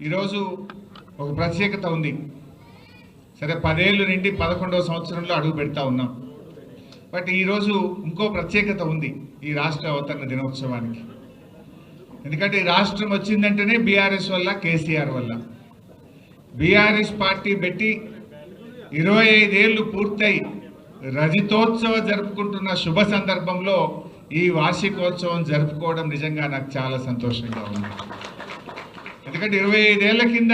ఈరోజు ఒక ప్రత్యేకత ఉంది. సరే 10 ఏళ్ళు నిండి 11వ సంవత్సరంలో అడుగు పెడతా ఉన్నాం. బట్ ఈరోజు ఇంకో ప్రత్యేకత ఉంది ఈ రాష్ట్ర అవతరణ దినోత్సవానికి. ఎందుకంటే ఈ రాష్ట్రం వచ్చిందంటేనే బీఆర్ఎస్ వల్ల, కేసీఆర్ వల్ల. బీఆర్ఎస్ పార్టీ పెట్టి 25 ఏళ్ళు పూర్తయి రజతోత్సవం జరుపుకుంటున్న శుభ సందర్భంలో ఈ వార్షికోత్సవం జరుపుకోవడం నిజంగా నాకు చాలా సంతోషంగా ఉంది. ఎందుకంటే 25 ఏళ్ల కింద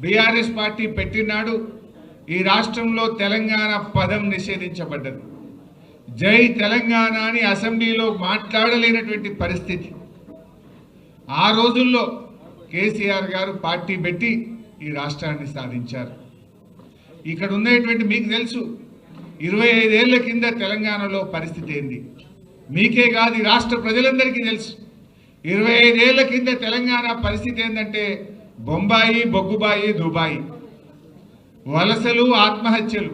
బీఆర్ఎస్ పార్టీ పెట్టినాడు ఈ రాష్ట్రంలో తెలంగాణ పదం నిషేధించబడ్డది. జై తెలంగాణ అని అసెంబ్లీలో మాట్లాడలేనటువంటి పరిస్థితి. ఆ రోజుల్లో కేసీఆర్ గారు పార్టీ పెట్టి ఈ రాష్ట్రాన్ని సాధించారు. ఇక్కడ ఉన్నటువంటి మీకు తెలుసు 25 ఏళ్ల కింద తెలంగాణలో పరిస్థితి ఏంది. మీకే కాదు ఈ రాష్ట్ర ప్రజలందరికీ తెలుసు 25 ఏళ్ల కింద తెలంగాణ పరిస్థితి ఏంటంటే బొంబాయి, బొగ్గుబాయి, దుబాయి, వలసలు, ఆత్మహత్యలు,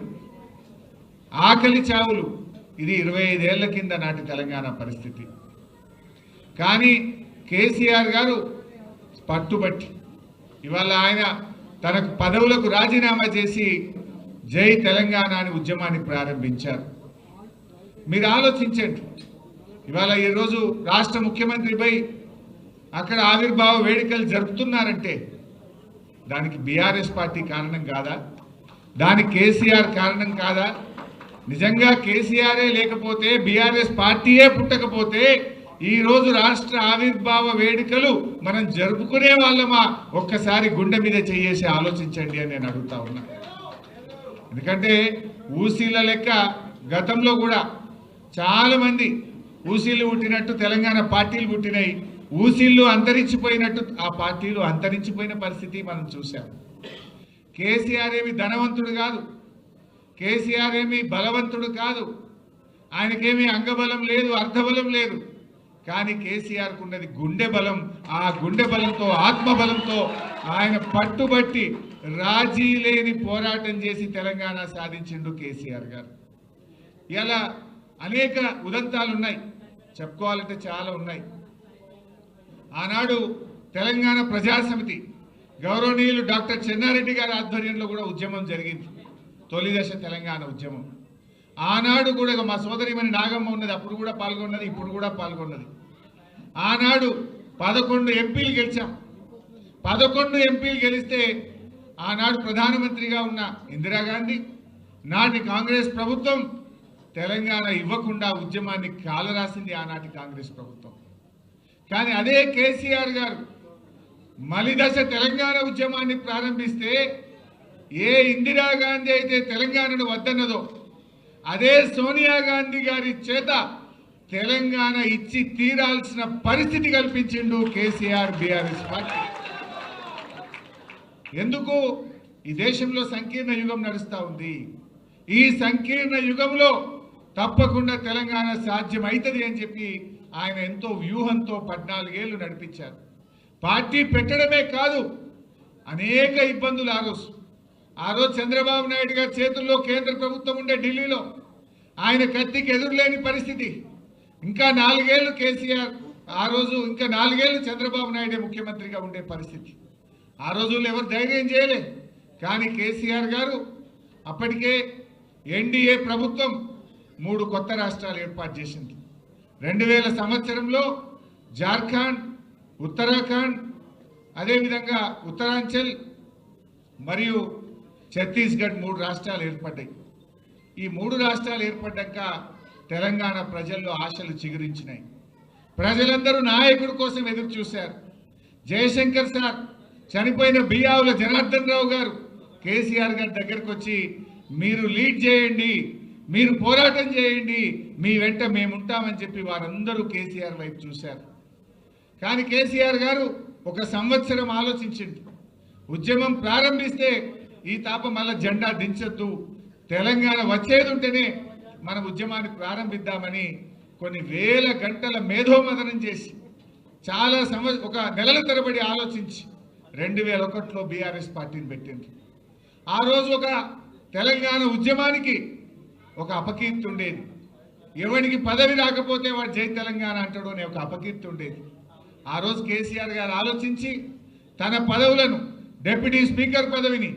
ఆకలి చావులు. ఇది 25 ఏళ్ల కింద నాటి తెలంగాణ పరిస్థితి. కానీ కేసీఆర్ గారు పట్టుబట్టి ఇవాళ ఆయన తనకు పదవులకు రాజీనామా చేసి జై తెలంగాణ అని ఉద్యమాన్ని ప్రారంభించారు. మీరు ఆలోచించండి, ఇవాళ ఈరోజు రాష్ట్ర ముఖ్యమంత్రిపై అక్కడ ఆవిర్భావ వేడుకలు జరుపుతున్నారంటే దానికి బీఆర్ఎస్ పార్టీ కారణం కాదా? దానికి కేసీఆర్ కారణం కాదా? నిజంగా కేసీఆరే లేకపోతే, బీఆర్ఎస్ పార్టీయే పుట్టకపోతే ఈరోజు రాష్ట్ర ఆవిర్భావ వేడుకలు మనం జరుపుకునే వాళ్ళమా? ఒక్కసారి గుండె మీద చేసి ఆలోచించండి అని నేను అడుగుతా ఉన్నా. ఎందుకంటే ఊసీల లెక్క గతంలో కూడా చాలా మంది ఊసీలు పుట్టినట్టు తెలంగాణ పార్టీలు పుట్టినాయి. ఊసీళ్ళు అంతరించిపోయినట్టు ఆ పార్టీలు అంతరించిపోయిన పరిస్థితి మనం చూసాం. కేసీఆర్ ఏమి ధనవంతుడు కాదు, కేసీఆర్ ఏమి బలవంతుడు కాదు, ఆయనకేమీ అంగబలం లేదు, అర్థబలం లేదు. కానీ కేసీఆర్కు ఉన్నది గుండె బలం. ఆ గుండె బలంతో, ఆత్మబలంతో ఆయన పట్టుబట్టి రాజీ లేని పోరాటం చేసి తెలంగాణ సాధించిండు కేసీఆర్ గారు. ఇలా అనేక ఉదంతాలు ఉన్నాయి, చెప్పుకోవాలంటే చాలా ఉన్నాయి. ఆనాడు తెలంగాణ ప్రజాసమితి గౌరవనీయులు డాక్టర్ చెన్నారెడ్డి గారి ఆధ్వర్యంలో కూడా ఉద్యమం జరిగింది, తొలి దశ తెలంగాణ ఉద్యమం. ఆనాడు కూడా మా సోదరిమణి నాగమ్మ ఉన్నది, అప్పుడు కూడా పాల్గొన్నది, ఇప్పుడు కూడా పాల్గొన్నది. ఆనాడు 11 ఎంపీలు గెలిచాం. 11 ఎంపీలు గెలిస్తే ఆనాడు ప్రధానమంత్రిగా ఉన్న ఇందిరాగాంధీ, నాటి కాంగ్రెస్ ప్రభుత్వం తెలంగాణ ఇవ్వకుండా ఉద్యమాన్ని కాలరాసింది ఆనాటి కాంగ్రెస్ ప్రభుత్వం. కానీ అదే కేసీఆర్ గారు మలిదశ తెలంగాణ ఉద్యమాన్ని ప్రారంభిస్తే ఏ ఇందిరాగాంధీ అయితే తెలంగాణను వద్దన్నదో అదే సోనియా గాంధీ గారి చేత తెలంగాణ ఇచ్చి తీరాల్సిన పరిస్థితి కల్పించిండు కేసీఆర్, బీఆర్ఎస్ పార్టీ. ఎందుకు? ఈ దేశంలో సంకీర్ణ యుగం నడుస్తూ ఉంది. ఈ సంకీర్ణ యుగంలో తప్పకుండా తెలంగాణ సాధ్యమవుతుంది అని చెప్పి ఆయన ఎంతో వ్యూహంతో 14 ఏళ్ళు నడిపించారు. పార్టీ పెట్టడమే కాదు, అనేక ఇబ్బందులు. ఆ రోజు చంద్రబాబు నాయుడు గారి చేతుల్లో కేంద్ర ప్రభుత్వం ఉండే ఢిల్లీలో ఆయన కత్తికి ఎదురులేని పరిస్థితి. ఇంకా 4 ఏళ్ళు కేసీఆర్, ఆ రోజు ఇంకా 4 ఏళ్ళు చంద్రబాబు నాయుడే ముఖ్యమంత్రిగా ఉండే పరిస్థితి. ఆ రోజుల్లో ఎవరు ధైర్యం చేయలే. కానీ కేసీఆర్ గారు అప్పటికే ఎన్డీఏ ప్రభుత్వం 3 కొత్త రాష్ట్రాలు ఏర్పాటు చేసింది. 2000 సంవత్సరంలో జార్ఖండ్, ఉత్తరాఖండ్, అదేవిధంగా ఉత్తరాంచల్ మరియు ఛత్తీస్గఢ్ 3 రాష్ట్రాలు ఏర్పడ్డాయి. ఈ 3 రాష్ట్రాలు ఏర్పడ్డాక తెలంగాణ ప్రజల్లో ఆశలు చిగురించినాయి. ప్రజలందరూ నాయకుడి కోసం ఎదురు చూశారు. జయశంకర్ సార్, చనిపోయిన బియ్యావుల జనార్దన్ రావు గారు కేసీఆర్ గారి దగ్గరకు వచ్చి మీరు లీడ్ చేయండి, మీరు పోరాటం చేయండి, మీ వెంట మేముంటామని చెప్పి వారందరూ కేసీఆర్ వైపు చూశారు. కానీ కేసీఆర్ గారు 1 సంవత్సరం ఆలోచించింది. ఉద్యమం ప్రారంభిస్తే ఈ తాప మళ్ళా జెండా దించొద్దు, తెలంగాణ వచ్చేది ఉంటేనే మన ఉద్యమాన్ని ప్రారంభిద్దామని కొన్ని వేల గంటల మేధోమథనం చేసి చాలా ఒక నెలల తరబడి ఆలోచించి 2001లో బీఆర్ఎస్ పార్టీని పెట్టింది. ఆ రోజు ఒక తెలంగాణ ఉద్యమానికి ఒక అపకీర్తి ఉండేది. ఎవరికి పదవి రాకపోతే వాడు జై తెలంగాణ అంటాడు అనే ఒక అపకీర్తి ఉండేది. ఆ రోజు కేసీఆర్ గారు ఆలోచించి తన పదవులను డిప్యూటీ స్పీకర్ పదవిని,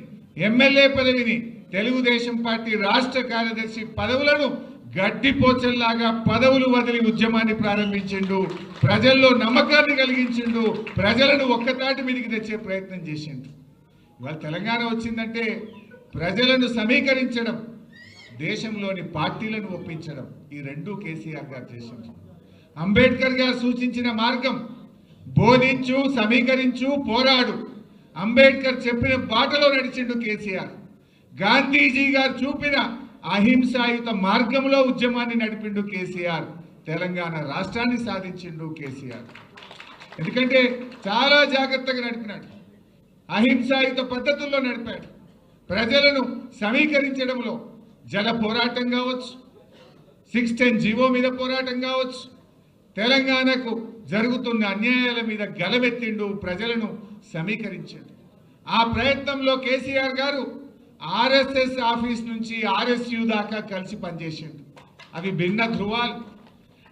ఎమ్మెల్యే పదవిని, తెలుగుదేశం పార్టీ రాష్ట్ర కార్యదర్శి పదవులను గడ్డిపోచల్లాగా పదవులు వదిలి ఉద్యమాన్ని ప్రారంభించిండు. ప్రజల్లో నమ్మకాన్ని కలిగించిండు. ప్రజలను ఒక్కతాటి మీదకి తెచ్చే ప్రయత్నం చేసిండు. ఇవాళ తెలంగాణ వచ్చిందంటే ప్రజలను సమీకరించడం, దేశంలోని పార్టీలను ఒప్పించడం, ఈ రెండూ కేసీఆర్ గారు చేసిండు. అంబేద్కర్ గారు సూచించిన మార్గం బోధించు, సమీకరించు, పోరాడు. అంబేద్కర్ చెప్పిన బాటలో నడిచిండు కేసీఆర్. గాంధీజీ గారు చూపిన అహింసాయుత మార్గంలో ఉద్యమాన్ని నడిపిండు కేసీఆర్. తెలంగాణ రాష్ట్రాన్ని సాధించిండు కేసీఆర్. ఎందుకంటే చాలా జాగ్రత్తగా నడిపినాడు. అహింసాయుత పద్ధతుల్లో నడిపాడు. ప్రజలను సమీకరించడంలో జల పోరాటం కావచ్చు, 610 జీవో మీద పోరాటం కావచ్చు, తెలంగాణకు జరుగుతున్న అన్యాయాల మీద గలమెత్తిండు, ప్రజలను సమీకరించాడు. ఆ ప్రయత్నంలో కేసీఆర్ గారు ఆర్ఎస్ఎస్ ఆఫీస్ నుంచి ఆర్ఎస్యు దాకా కలిసి పనిచేసిండు. అవి భిన్న ధృవాలు.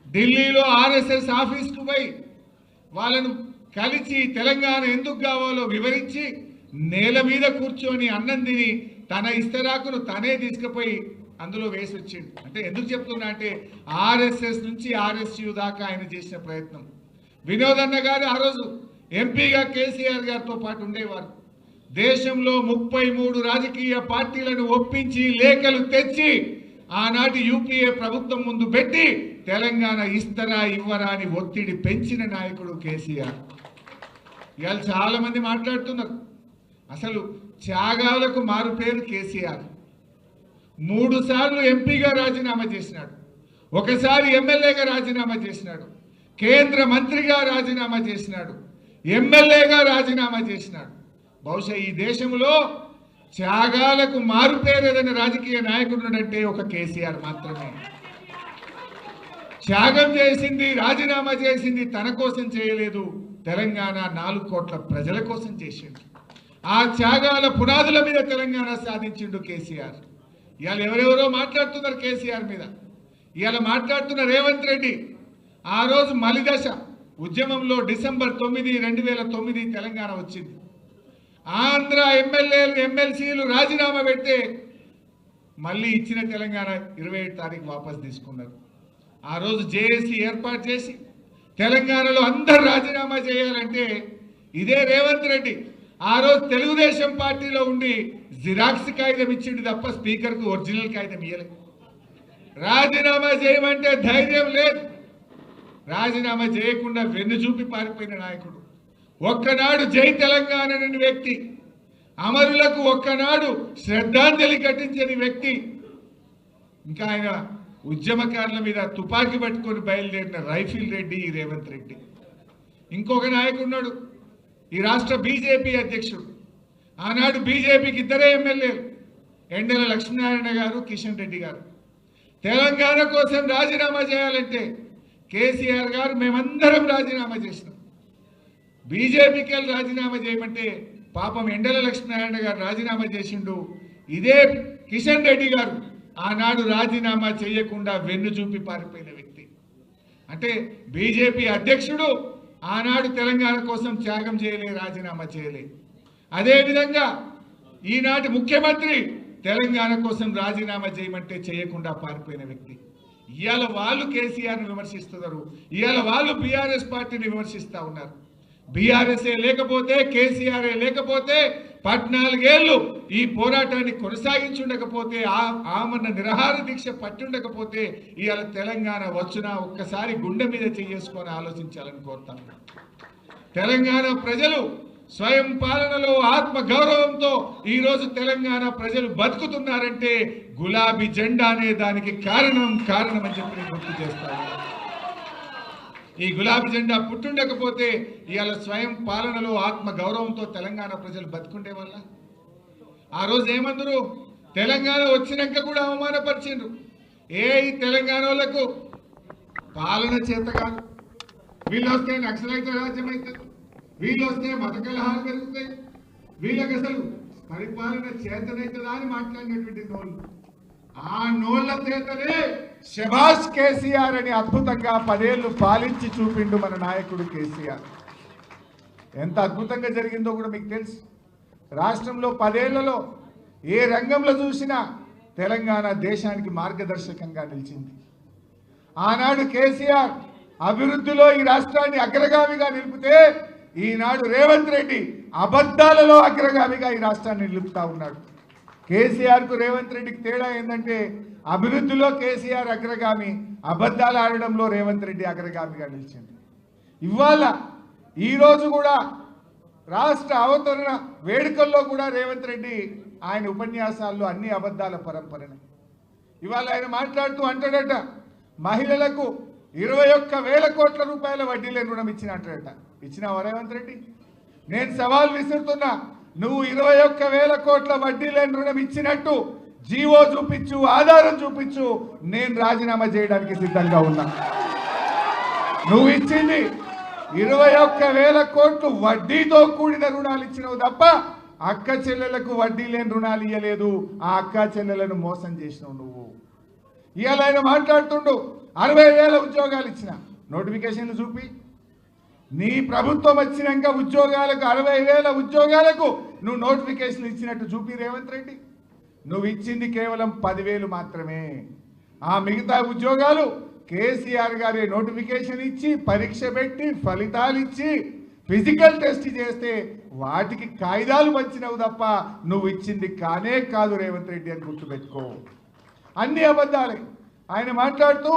ఢిల్లీలో ఆర్ఎస్ఎస్ ఆఫీస్కు పోయి వాళ్ళను కలిసి తెలంగాణ ఎందుకు కావాలో వివరించి నేల మీద కూర్చొని అన్నం తిని తన ఇస్తరాకును తనే తీసుకుపోయి అందులో వేసి వచ్చిండు. అంటే ఎందుకు చెప్తున్నా అంటే ఆర్ఎస్ఎస్ నుంచి ఆర్ఎస్యు దాకా ఆయన చేసిన ప్రయత్నం. వినోద్ అన్న గారు ఆ రోజు ఎంపీగా కేసీఆర్ గారితో పాటు ఉండేవారు. దేశంలో 33 రాజకీయ పార్టీలను ఒప్పించి లేఖలు తెచ్చి ఆనాటి యూపీఏ ప్రభుత్వం ముందు పెట్టి తెలంగాణ ఇస్తరా ఇవ్వరా అని ఒత్తిడి పెంచిన నాయకుడు కేసీఆర్. ఇవాళ చాలా మంది మాట్లాడుతున్నారు. అసలు త్యాగాలకు మారు పేరు కేసీఆర్. 3 సార్లు ఎంపీగా రాజీనామా చేసినాడు, ఒకసారి ఎమ్మెల్యేగా రాజీనామా చేసినాడు, కేంద్ర మంత్రిగా రాజీనామా చేసినాడు, ఎమ్మెల్యేగా రాజీనామా చేసినాడు. బహుశా ఈ దేశంలో త్యాగాలకు మారు పేరు ఏదైనా రాజకీయ నాయకుడుంటే ఒక కేసీఆర్ మాత్రమే. త్యాగం చేసింది, రాజీనామా చేసింది తన కోసం చేయలేదు, తెలంగాణ 4 కోట్ల ప్రజల కోసం చేసిండు. ఆ త్యాగాల పునాదుల మీద తెలంగాణ సాధించిండు కేసీఆర్. ఇవాళ ఎవరెవరో మాట్లాడుతున్నారు కేసీఆర్ మీద. ఇవాళ మాట్లాడుతున్న రేవంత్ రెడ్డి ఆ రోజు మలిదశ ఉద్యమంలో డిసెంబర్ 9, 2009 తెలంగాణ వచ్చింది. ఆంధ్ర ఎమ్మెల్యేలు, ఎమ్మెల్సీలు రాజీనామా పెడితే మళ్ళీ ఇచ్చిన తెలంగాణ 27 తారీఖు వాపసు తీసుకున్నారు. ఆ రోజు జేఏసీ ఏర్పాటు చేసి తెలంగాణలో అందరు రాజీనామా చేయాలంటే ఇదే రేవంత్ రెడ్డి ఆ రోజు తెలుగుదేశం పార్టీలో ఉండి జిరాక్స్ కాగితం ఇచ్చిండు తప్ప స్పీకర్కు ఒరిజినల్ కాగితం ఇవ్వలేదు. రాజీనామా చేయమంటే ధైర్యం లేదు. రాజీనామా చేయకుండా వెన్ను చూపి పారిపోయిన నాయకుడు. ఒక్కనాడు జై తెలంగాణ అనే వ్యక్తి, అమరులకు ఒక్కనాడు శ్రద్ధాంజలి ఘటించని వ్యక్తి, ఇంకా ఆయన ఉద్యమకారుల మీద తుపాకీ పట్టుకొని బయలుదేరిన రైఫిల్ రెడ్డి రేవంత్ రెడ్డి. ఇంకొక నాయకుడున్నాడు ఈ రాష్ట్ర బీజేపీ అధ్యక్షుడు. ఆనాడు బీజేపీకి 2 ఎమ్మెల్యేలు, ఎండల లక్ష్మీనారాయణ గారు, కిషన్ రెడ్డి గారు. తెలంగాణ కోసం రాజీనామా చేయాలంటే కేసీఆర్ గారు మేమందరం రాజీనామా చేసినాం. బీజేపీకి వెళ్ళి రాజీనామా చేయమంటే పాపం ఎండల లక్ష్మీనారాయణ గారు రాజీనామా చేసిండు. ఇదే కిషన్ రెడ్డి గారు ఆనాడు రాజీనామా చేయకుండా వెన్ను చూపి పారిపోయిన వ్యక్తి. అంటే బీజేపీ అధ్యక్షుడు ఆనాడు తెలంగాణ కోసం త్యాగం చేయలే, రాజీనామా చేయలే. అదేవిధంగా ఈనాటి ముఖ్యమంత్రి తెలంగాణ కోసం రాజీనామా చేయమంటే చేయకుండా పారిపోయిన వ్యక్తి. ఇవాళ వాళ్ళు కేసీఆర్ని విమర్శిస్తున్నారు, ఇవాళ వాళ్ళు బీఆర్ఎస్ పార్టీని విమర్శిస్తూ ఉన్నారు. బీఆర్ఎస్ఏ లేకపోతే, కేసీఆర్ఏ లేకపోతే 14 ఏళ్ళు ఈ పోరాటాన్ని కొనసాగించుండకపోతే, ఆమన్న నిరాహార దీక్ష పట్టుండకపోతే ఇవాళ తెలంగాణ వచ్చునా ఒక్కసారి గుండె మీద చేసుకొని ఆలోచించాలని కోరుతాను. తెలంగాణ ప్రజలు స్వయం పాలనలో ఆత్మ గౌరవంతో ఈరోజు తెలంగాణ ప్రజలు బతుకుతున్నారంటే గులాబీ జెండా అనే దానికి కారణం అని చెప్పి నేను గుర్తు చేస్తాను. ఈ గులాబీ జెండా పుట్టుండకపోతే ఇవాళ స్వయం పాలనలో ఆత్మ గౌరవంతో తెలంగాణ ప్రజలు బతుకుండే వల్ల. ఆ రోజు ఏమందరూ తెలంగాణ వచ్చినాక కూడా అవమానపరిచిండ్రు. ఈ తెలంగాణ వాళ్ళకు పాలన చేత కాదు, వీళ్ళు వస్తే నక్సలైత రాజ్యం అవుతుంది, వీళ్ళు వస్తే మత కలహాలు పెరుగుతాయి, వీళ్ళకి అసలు పరిపాలన చేతనైతుందా అని మాట్లాడినటువంటి నోళ్ళు. ఆ నోళ్ల చేతనే శభాష్ కేసీఆర్ అని అద్భుతంగా 10 ఏళ్ళు పాలించి చూపిండు మన నాయకుడు కేసీఆర్. ఎంత అద్భుతంగా జరిగిందో కూడా మీకు తెలుసు. రాష్ట్రంలో 10 ఏళ్లలో ఏ రంగంలో చూసినా తెలంగాణ దేశానికి మార్గదర్శకంగా నిలిచింది. ఆనాడు కేసీఆర్ అభివృద్ధిలో ఈ రాష్ట్రాన్ని అగ్రగామిగా నిలిపితే ఈనాడు రేవంత్ రెడ్డి అబద్ధాలలో అగ్రగామిగా ఈ రాష్ట్రాన్ని నిలుపుతా ఉన్నాడు. కేసీఆర్కు రేవంత్ రెడ్డికి తేడా ఏంటంటే అభివృద్ధిలో కేసీఆర్ అగ్రగామి, అబద్ధాలు ఆడడంలో రేవంత్ రెడ్డి అగ్రగామిగా నిలిచింది. ఇవాళ ఈరోజు కూడా రాష్ట్ర అవతరణ వేడుకల్లో కూడా రేవంత్ రెడ్డి ఆయన ఉపన్యాసాల్లో అన్ని అబద్ధాల పరంపరనే. ఇవాళ ఆయన మాట్లాడుతూ అంటాడట, మహిళలకు 21,000 కోట్ల రూపాయల వడ్డీ లేని రుణం ఇచ్చినట్టట. ఇచ్చినావా రేవంత్ రెడ్డి? నేను సవాల్ విసురుతున్నా, నువ్వు 21,000 కోట్ల వడ్డీ లేని రుణం ఇచ్చినట్టు జీవో చూపించు, ఆధారం చూపించు, నేను రాజీనామా చేయడానికి సిద్ధంగా ఉన్నా. నువ్వు ఇచ్చింది 21,000 కోట్లు వడ్డీతో కూడిన రుణాలు ఇచ్చినావు తప్ప అక్క చెల్లెలకు వడ్డీ లేని రుణాలు ఇవ్వలేదు. ఆ అక్క చెల్లెలను మోసం చేసినావు నువ్వు. ఇవాళ ఆయన మాట్లాడుతుండు 60,000 ఉద్యోగాలు ఇచ్చిన నోటిఫికేషన్లు చూపి. నీ ప్రభుత్వం వచ్చినాక ఉద్యోగాలకు 60,000 ఉద్యోగాలకు నువ్వు నోటిఫికేషన్లు ఇచ్చినట్టు చూపి రేవంత్ రెడ్డి. నువ్వు ఇచ్చింది కేవలం 10,000 మాత్రమే. ఆ మిగతా ఉద్యోగాలు కేసీఆర్ గారి నోటిఫికేషన్ ఇచ్చి, పరీక్ష పెట్టి, ఫలితాలు ఇచ్చి, ఫిజికల్ టెస్ట్ చేస్తే వాటికి కాయిదాలు పంచినవు తప్ప నువ్వు ఇచ్చింది కానే కాదు రేవంత్ రెడ్డి అని గుర్తుపెట్టుకో. అన్ని అబద్ధాలే. ఆయన మాట్లాడుతూ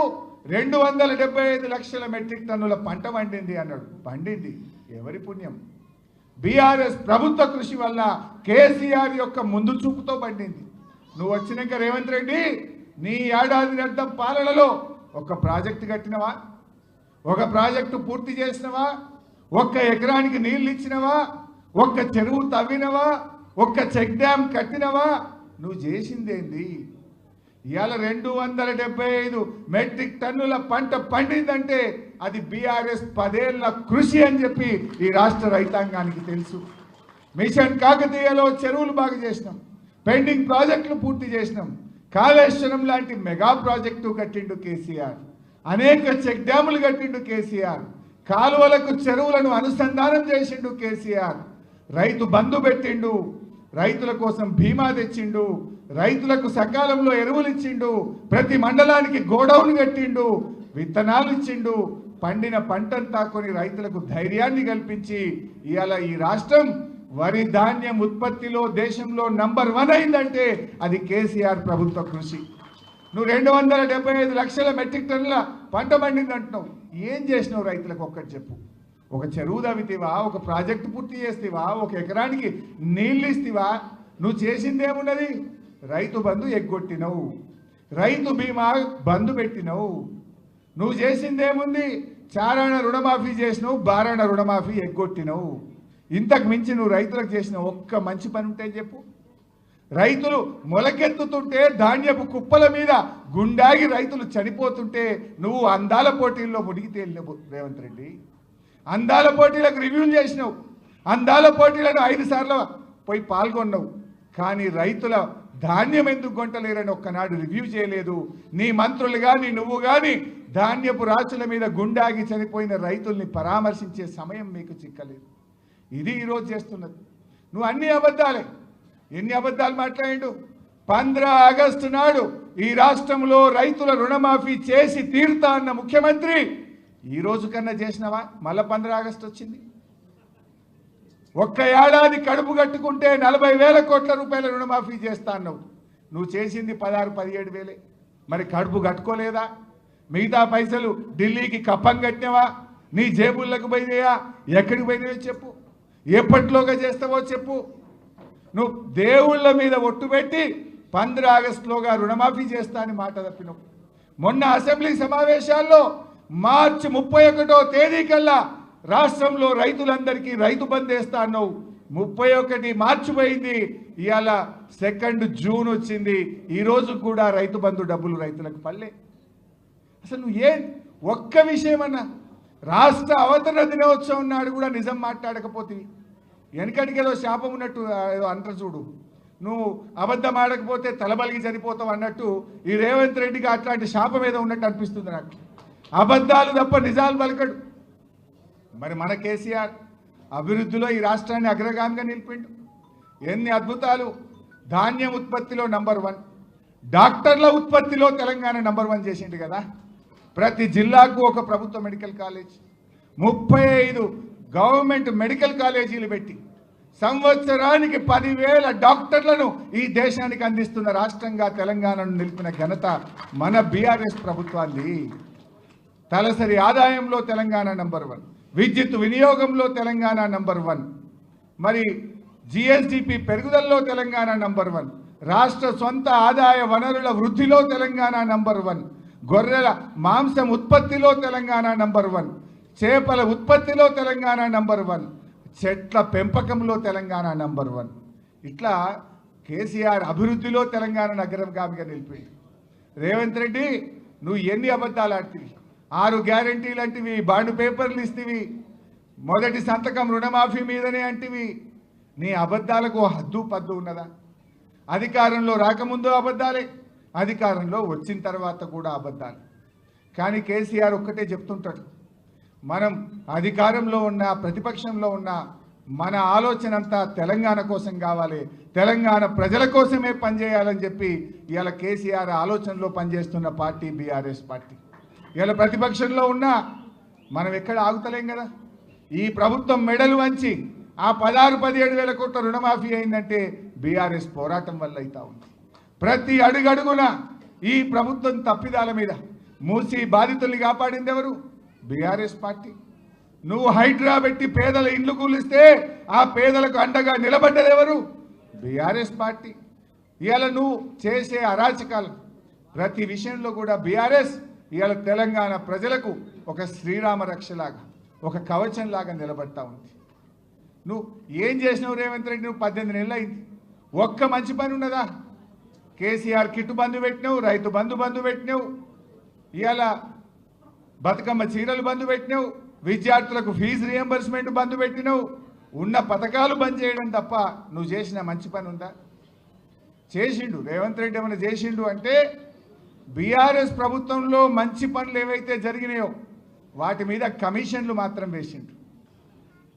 275 లక్షల మెట్రిక్ టన్నుల పంట పండింది అన్నాడు. పండింది ఎవరి పుణ్యం? బీఆర్ఎస్ ప్రభుత్వ కృషి వల్ల, కేసీఆర్ యొక్క ముందు చూపుతో పండింది. నువ్వు వచ్చినాక రేవంత్ రెడ్డి నీ ఏడాది అర్థం పాలనలో ఒక ప్రాజెక్టు కట్టినవా? ఒక ప్రాజెక్టు పూర్తి చేసినవా? ఒక్క ఎకరానికి నీళ్ళు ఇచ్చినవా? ఒక్క చెరువు తవ్వినవా? ఒక్క చెక్ డ్యామ్ కట్టినవా? నువ్వు చేసిందేంది? ఇవాళ 275 మెట్రిక్ టన్నుల పంట పండిందంటే అది బీఆర్ఎస్ 10 ఏళ్ల కృషి అని చెప్పి ఈ రాష్ట్ర రైతాంగానికి తెలుసు. మిషన్ కాకతీయలో చెరువులు బాగు చేసినాం, పెండింగ్ ప్రాజెక్టులు పూర్తి చేసినాం, కాళేశ్వరం లాంటి మెగా ప్రాజెక్టు కట్టిండు కేసీఆర్, అనేక చెక్ డ్యాములు కట్టిండు కేసీఆర్, కాలువలకు చెరువులను అనుసంధానం చేసిండు కేసీఆర్, రైతు బంధు పెట్టిండు, రైతుల కోసం బీమా తెచ్చిండు, రైతులకు సకాలంలో ఎరువులు ఇచ్చిండు, ప్రతి మండలానికి గోడౌన్ కట్టిండు, విత్తనాలు ఇచ్చిండు, పండిన పంటంతా కొని రైతులకు ధైర్యాన్ని కల్పించి ఇవాళ ఈ రాష్ట్రం వరి ధాన్యం ఉత్పత్తిలో దేశంలో నంబర్ 1 అయిందంటే అది కేసీఆర్ ప్రభుత్వ కృషి. నువ్వు 275 లక్షల మెట్రిక్ టన్నుల పంట పండింది అంటున్నావు. ఏం చేసినావు రైతులకు ఒక్కటి చెప్పు. ఒక చెరువు తవ్వితేవా? ఒక ప్రాజెక్టు పూర్తి చేస్తేవా? ఒక ఎకరానికి నీళ్ళు ఇస్తేవా? నువ్వు చేసింది ఏమున్నది? రైతు బంధు ఎగ్గొట్టినవు, రైతు బీమా బంధు పెట్టినవు. నువ్వు చేసిందేముంది? చారాణ రుణమాఫీ చేసినావు, బారాణ రుణమాఫీ ఎగ్గొట్టినవు. ఇంతకు మించి నువ్వు రైతులకు చేసిన ఒక్క మంచి పని ఉంటే చెప్పు. రైతులు మొలకెత్తుతుంటే ధాన్యపు కుప్పల మీద గుండాగి రైతులు చనిపోతుంటే నువ్వు అందాల పోటీల్లో మునిగి తేలినవు రేవంత్ రెడ్డి. అందాల పోటీలకు రివ్యూలు చేసినావు, అందాల పోటీలను 5 సార్లు పోయి పాల్గొన్నావు. కానీ రైతుల ధాన్యం ఎందుకు కొంటలేరని ఒక్కనాడు రివ్యూ చేయలేదు. నీ మంత్రులు కానీ నువ్వు కానీ ధాన్యపు రాచుల మీద గుండాగి చనిపోయిన రైతుల్ని పరామర్శించే సమయం మీకు చిక్కలేదు. ఇది ఈరోజు చేస్తున్నది. నువ్వు అన్ని అబద్ధాలే. ఎన్ని అబద్ధాలు మాట్లాడిండు? 15 ఆగస్టు నాడు ఈ రాష్ట్రంలో రైతుల రుణమాఫీ చేసి తీరుతా అన్న ముఖ్యమంత్రి ఈ రోజు కన్నా చేసినావా? మళ్ళా 15 ఆగస్టు వచ్చింది. ఒక్క ఏడాది కడుపు కట్టుకుంటే 40,000 కోట్ల రూపాయల రుణమాఫీ చేస్తా అన్నావు. నువ్వు చేసింది 16-17 వేలే. మరి కడుపు కట్టుకోలేదా? మిగతా పైసలు ఢిల్లీకి కప్పం కట్టినవా? నీ జేబుల్లోకి పోయినాయా? ఎక్కడికి పోయినాయో చెప్పు. ఎప్పట్లోగా చేస్తావో చెప్పు. నువ్వు దేవుళ్ళ మీద ఒట్టు పెట్టి 15 ఆగస్టులోగా రుణమాఫీ చేస్తా అని మాట తప్పినావు. మొన్న అసెంబ్లీ సమావేశాల్లో మార్చి 31వ తేదీ కల్లా రాష్ట్రంలో రైతులందరికీ రైతు బంధు వేస్తా అన్నావు. 31 మార్చి పోయింది, ఇవాళ 2 జూన్ వచ్చింది. ఈరోజు కూడా రైతు బంధు డబ్బులు రైతులకు పల్లె. అసలు నువ్వు ఒక్క విషయమన్నా రాష్ట్ర అవతరణ దినోత్సవం నాడు కూడా నిజం మాట్లాడకపోతే వెనకటికి ఏదో శాపం ఉన్నట్టు ఏదో అంటారు చూడు, నువ్వు అబద్ధం ఆడకపోతే తలబలిగి చనిపోతావు అన్నట్టు ఈ రేవంత్ రెడ్డికి అట్లాంటి శాపం ఏదో ఉన్నట్టు అనిపిస్తుంది నాకు. అబద్ధాలు తప్ప నిజాలు పలకడు. మరి మన కేసీఆర్ అభివృద్ధిలో ఈ రాష్ట్రాన్ని అగ్రగామిగా నిలిపిండు. ఎన్ని అద్భుతాలు! ధాన్యం ఉత్పత్తిలో నంబర్ 1, డాక్టర్ల ఉత్పత్తిలో తెలంగాణ నంబర్ 1 చేసిండు కదా. ప్రతి జిల్లాకు ఒక ప్రభుత్వ మెడికల్ కాలేజ్, 35 గవర్నమెంట్ మెడికల్ కాలేజీలు పెట్టి సంవత్సరానికి 10,000 డాక్టర్లను ఈ దేశానికి అందిస్తున్న రాష్ట్రంగా తెలంగాణను నిలిపిన ఘనత మన బీఆర్ఎస్ ప్రభుత్వాన్ని. తలసరి ఆదాయంలో తెలంగాణ నంబర్ 1, విద్యుత్ వినియోగంలో తెలంగాణ నంబర్ 1, మరి జిఎస్డిపి పెరుగుదలలో తెలంగాణ నంబర్ 1, రాష్ట్ర సొంత ఆదాయ వనరుల వృద్ధిలో తెలంగాణ నంబర్ 1, గొర్రెల మాంసం ఉత్పత్తిలో తెలంగాణ నంబర్ 1, చేపల ఉత్పత్తిలో తెలంగాణ నంబర్ 1, చెట్ల పెంపకంలో తెలంగాణ నంబర్ 1. ఇట్లా కేసీఆర్ అభివృద్ధిలో తెలంగాణ నగరంగామిగా నిలిపింది. రేవంత్ రెడ్డి, నువ్వు ఎన్ని అబద్ధాలు ఆడుతీవి? 6 గ్యారంటీలు అంటివి, బాండ్ పేపర్లు ఇస్తేవి, మొదటి సంతకం రుణమాఫీ మీదనే అంటివి. నీ అబద్ధాలకు హద్దు పద్దు ఉన్నదా? అధికారంలో రాకముందు అబద్ధాలే, అధికారంలో వచ్చిన తర్వాత కూడా అబద్ధాలు. కానీ కేసీఆర్ ఒక్కటే చెప్తుంటాడు, మనం అధికారంలో ఉన్న ప్రతిపక్షంలో ఉన్న మన ఆలోచన అంతా తెలంగాణ కోసం కావాలి, తెలంగాణ ప్రజల కోసమే పనిచేయాలని చెప్పి ఇవాళ కేసీఆర్ ఆలోచనలో పనిచేస్తున్న పార్టీ బీఆర్ఎస్ పార్టీ. ఇవాళ ప్రతిపక్షంలో ఉన్నా మనం ఎక్కడ ఆగుతలేం కదా. ఈ ప్రభుత్వం మెడలు వంచి ఆ 16-17 వేల కోట్ల రుణమాఫీ అయిందంటే బీఆర్ఎస్ పోరాటం వల్ల అవుతా ఉంది. ప్రతి అడుగడుగున ఈ ప్రభుత్వం తప్పిదాల మీద మూసి బాధితుల్ని కాపాడింది ఎవరు? BRS party. నువ్వు హైడ్రా పెట్టి పేదల ఇండ్లు కూలిస్తే ఆ పేదలకు అండగా నిలబడ్డది ఎవరు? BRS party. ఇవాళ నువ్వు చేసే అరాచకాలు ప్రతి విషయంలో కూడా బీఆర్ఎస్ ఇవాళ తెలంగాణ ప్రజలకు ఒక శ్రీరామ రక్షలాగా, ఒక కవచంలాగా నిలబడతా ఉంది. నువ్వు ఏం చేసినావు రేవంత్ రెడ్డి? నువ్వు 18 నెలలు అయింది, ఒక్క మంచి పని ఉన్నదా? కేసీఆర్ కిట్టు బంధు పెట్టినావు, రైతు బంధు పెట్టినావు, ఇవాళ బతుకమ్మ చీరలు బంధు పెట్టినావు, విద్యార్థులకు ఫీజు రియంబర్స్మెంట్ బంధు పెట్టినావు. ఉన్న పథకాలు బంద్ చేయడం తప్ప నువ్వు చేసిన మంచి పని ఉందా? చేసిండు రేవంత్ రెడ్డి. ఏమైనా చేసిండు అంటే బీఆర్ఎస్ ప్రభుత్వంలో మంచి పనులు ఏవైతే జరిగినాయో వాటి మీద కమిషన్లు మాత్రం వేసిండు.